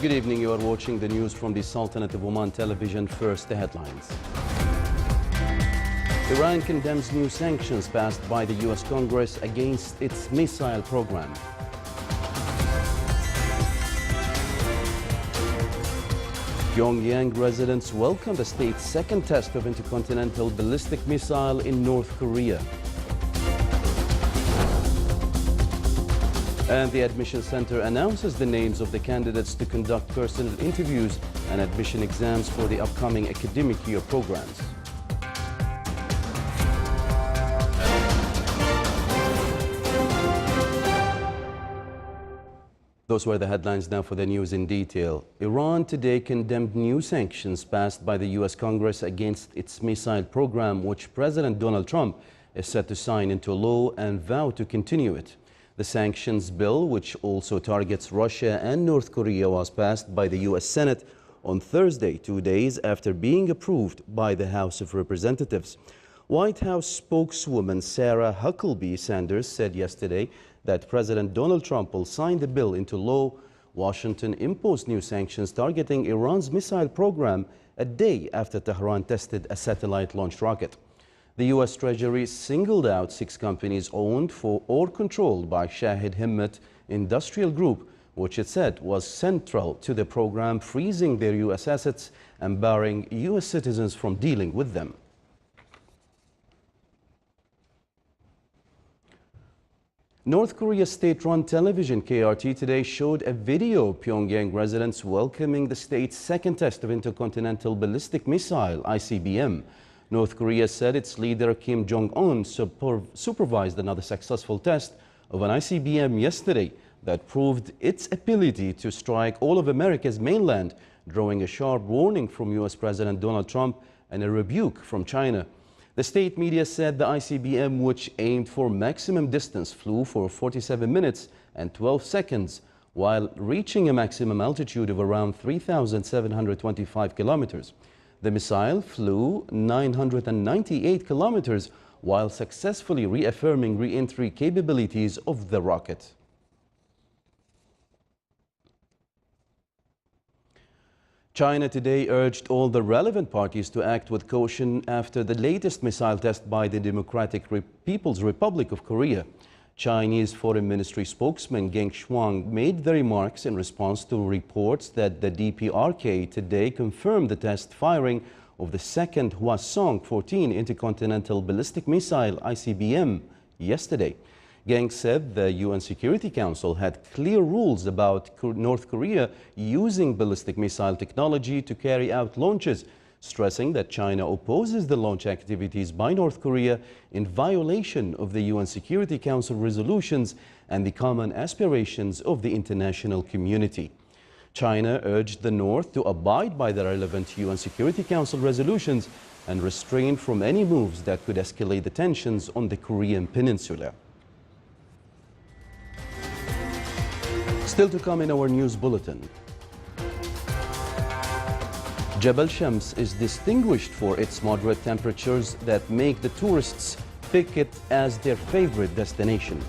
Good evening. You are watching the news from the Sultanate of Oman television. First, the headlines. Iran condemns new sanctions passed by the U.S. Congress against its missile program. Pyongyang residents welcome the state's second test of intercontinental ballistic missile in North Korea. And the admission center announces the names of the candidates to conduct personal interviews and admission exams for the upcoming academic year programs. Those were the headlines. Now for the news in detail. Iran today condemned new sanctions passed by the U.S. Congress against its missile program, which President Donald Trump is set to sign into law and vow to continue it. The sanctions bill, which also targets Russia and North Korea, was passed by the U.S. Senate on Thursday, 2 days after being approved by the House of Representatives. White House spokeswoman Sarah Huckabee Sanders said yesterday that President Donald Trump will sign the bill into law. Washington imposed new sanctions targeting Iran's missile program a day after Tehran tested a satellite-launched rocket. The U.S. Treasury singled out 6 companies owned for or controlled by Shahid Himmat Industrial Group, which it said was central to the program, freezing their U.S. assets and barring U.S. citizens from dealing with them. North Korea's state-run television KRT today showed a video of Pyongyang residents welcoming the state's second test of intercontinental ballistic missile, ICBM. North Korea said its leader Kim Jong-un supervised another successful test of an ICBM yesterday that proved its ability to strike all of America's mainland, drawing a sharp warning from U.S. President Donald Trump and a rebuke from China. The state media said the ICBM, which aimed for maximum distance, flew for 47 minutes and 12 seconds while reaching a maximum altitude of around 3,725 kilometers. The missile flew 998 kilometers while successfully reaffirming re-entry capabilities of the rocket. China today urged all the relevant parties to act with caution after the latest missile test by the Democratic People's Republic of Korea. Chinese Foreign Ministry spokesman Geng Shuang made the remarks in response to reports that the DPRK today confirmed the test firing of the second Hwasong-14 intercontinental ballistic missile ICBM yesterday. Geng said the UN Security Council had clear rules about North Korea using ballistic missile technology to carry out launches, stressing that China opposes the launch activities by North Korea in violation of the UN Security Council resolutions and the common aspirations of the international community. China urged the North to abide by the relevant UN Security Council resolutions and refrain from any moves that could escalate the tensions on the Korean peninsula. Still to come in our news bulletin. Jebel Shams is distinguished for its moderate temperatures that make the tourists pick it as their favorite destination.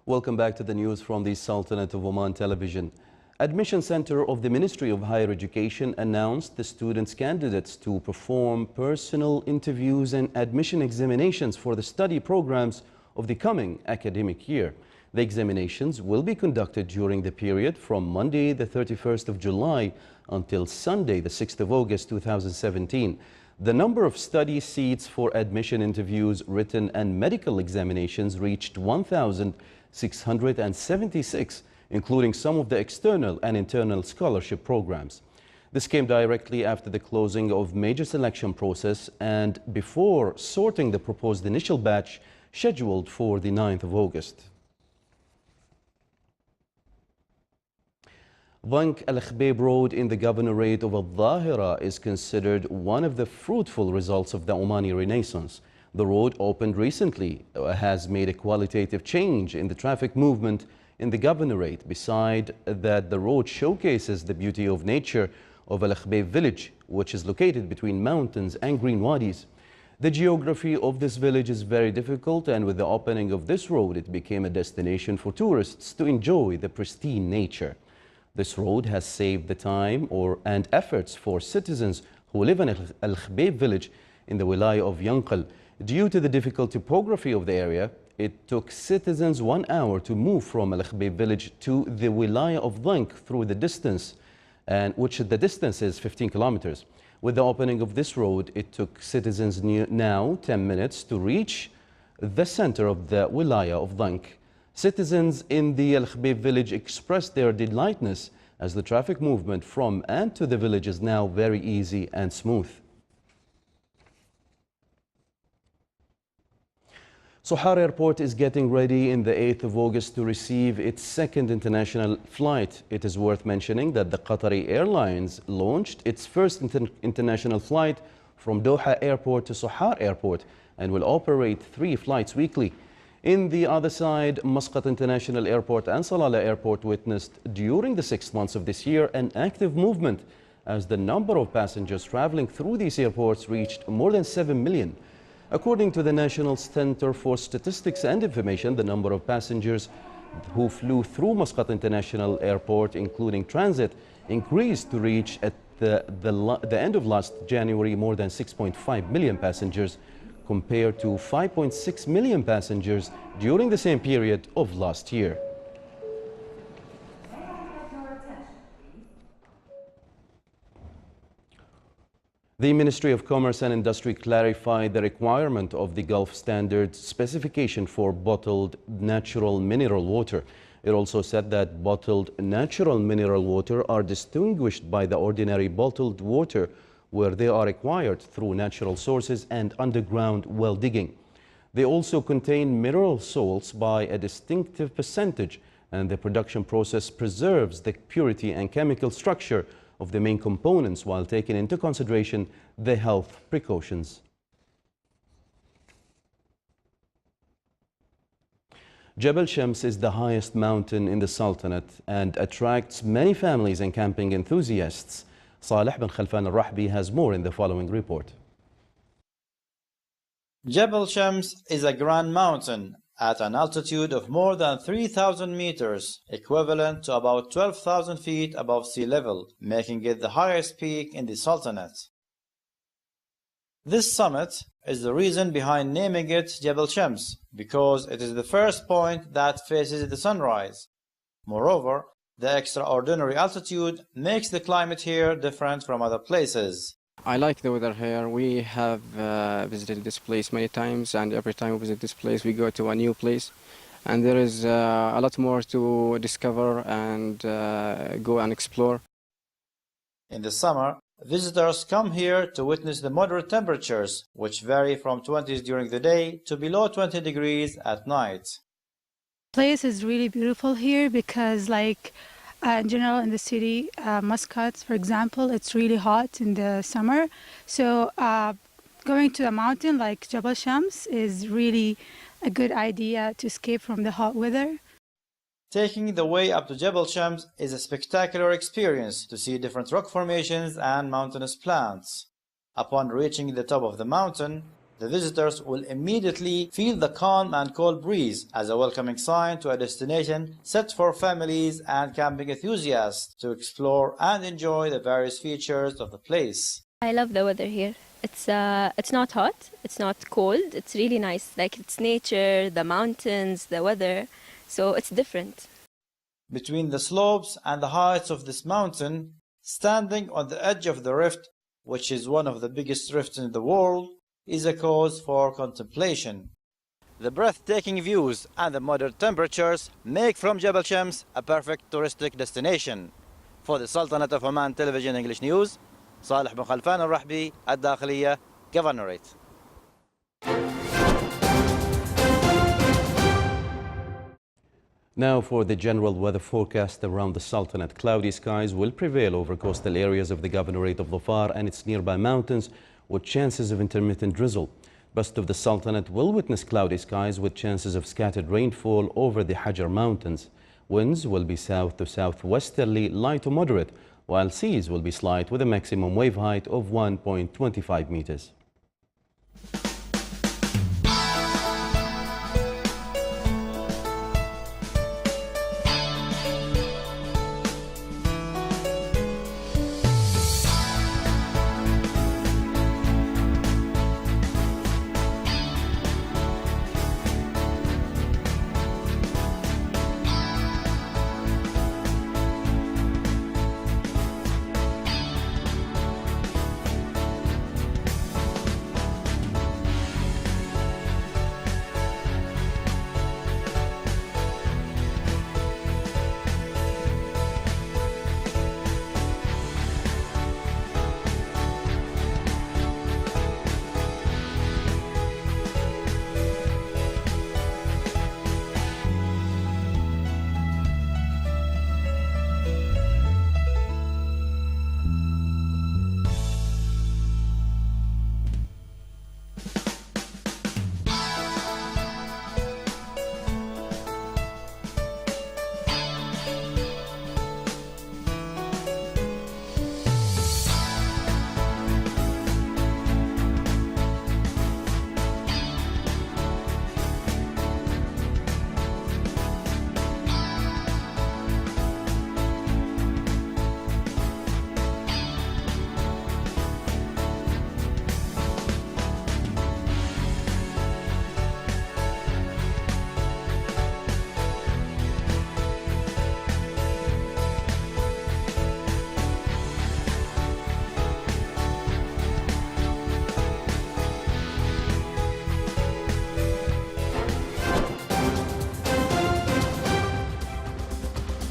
Welcome back to the news from the Sultanate of Oman television. Admission Center of the Ministry of Higher Education announced the students' candidates to perform personal interviews and admission examinations for the study programs of the coming academic year. The examinations will be conducted during the period from Monday the 31st of July until Sunday the 6th of August 2017. The number of study seats for admission interviews, written and medical examinations reached 1,676, including some of the external and internal scholarship programs. This came directly after the closing of major selection process and before sorting the proposed initial batch scheduled for the 9th of August. Dhank Al Khbaib Road in the Governorate of Al-Dhahira is considered one of the fruitful results of the Omani Renaissance. The road opened recently has made a qualitative change in the traffic movement in the Governorate. Beside that, the road showcases the beauty of nature of Al Khbaib village, which is located between mountains and green wadis. The geography of this village is very difficult, and with the opening of this road, it became a destination for tourists to enjoy the pristine nature. This road has saved the time and efforts for citizens who live in Al Khbaib village in the wilaya of Yanqal. Due to the difficult topography of the area, it took citizens 1 hour to move from Al Khbaib village to the wilaya of Dhank through the distance, and which the distance is 15 kilometers. With the opening of this road, it took citizens now 10 minutes to reach the center of the wilaya of Dhank. Citizens in the Al Khbaib village expressed their delightness as the traffic movement from and to the village is now very easy and smooth. Sohar Airport is getting ready in the 8th of August to receive its second international flight. It is worth mentioning that the Qatari Airlines launched its first international flight from Doha Airport to Sohar Airport and will operate 3 flights weekly. In the other side, Muscat International Airport and Salalah Airport witnessed during the 6 months of this year an active movement as the number of passengers traveling through these airports reached more than 7 million. According to the National Center for Statistics and Information, the number of passengers who flew through Muscat International Airport, including transit, increased to reach at the end of last January more than 6.5 million passengers, compared to 5.6 million passengers during the same period of last year. The Ministry of Commerce and Industry clarified the requirement of the Gulf Standard specification for bottled natural mineral water. It also said that bottled natural mineral water are distinguished by the ordinary bottled water, where they are acquired through natural sources and underground well digging. They also contain mineral salts by a distinctive percentage, and the production process preserves the purity and chemical structure of the main components while taking into consideration the health precautions. Jebel Shams is the highest mountain in the Sultanate and attracts many families and camping enthusiasts. Salih bin Khalfan al-Rahbi has more in the following report. Jebel Shams is a grand mountain at an altitude of more than 3,000 meters, equivalent to about 12,000 feet above sea level, making it the highest peak in the Sultanate. This summit is the reason behind naming it Jebel Shams, because it is the first point that faces the sunrise. Moreover, the extraordinary altitude makes the climate here different from other places. I like the weather here. We have visited this place many times, and every time we visit this place, we go to a new place. And there is a lot more to discover and go and explore. In the summer, visitors come here to witness the moderate temperatures, which vary from 20s during the day to below 20 degrees at night. The place is really beautiful here because, in general, in the city, Muscat, for example, it's really hot in the summer. So going to a mountain like Jebel Shams is really a good idea to escape from the hot weather. Taking the way up to Jebel Shams is a spectacular experience to see different rock formations and mountainous plants. Upon reaching the top of the mountain, the visitors will immediately feel the calm and cold breeze as a welcoming sign to a destination set for families and camping enthusiasts to explore and enjoy the various features of the place. I love the weather here. It's not hot, it's not cold, it's really nice. It's nature, the mountains, the weather, so it's different. Between the slopes and the heights of this mountain, standing on the edge of the rift, which is one of the biggest rifts in the world, is a cause for contemplation. The breathtaking views and the moderate temperatures make from Jebel Shams a perfect touristic destination. For the Sultanate of Oman Television English News, Salih bin Khalfan al-Rahbi, Ad-Dakhiliya, Governorate. Now for the general weather forecast around the Sultanate. Cloudy skies will prevail over coastal areas of the Governorate of Dhofar and its nearby mountains, with chances of intermittent drizzle. Rest of the Sultanate will witness cloudy skies with chances of scattered rainfall over the Hajar Mountains. Winds will be south to southwesterly, light to moderate, while seas will be slight with a maximum wave height of 1.25 meters.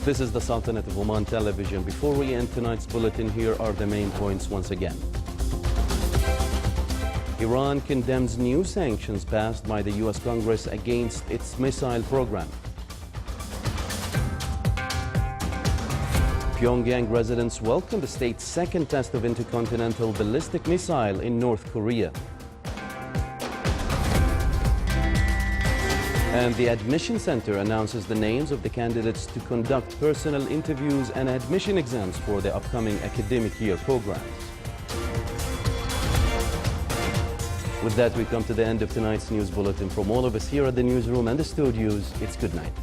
This is the Sultanate of Oman Television. Before we end tonight's bulletin, here are the main points once again. Iran condemns new sanctions passed by the U.S. Congress against its missile program. Pyongyang residents welcome the state's second test of intercontinental ballistic missile in North Korea. And the Admission Center announces the names of the candidates to conduct personal interviews and admission exams for the upcoming academic year programs. With that, we come to the end of tonight's news bulletin. From all of us here at the newsroom and the studios, it's good night.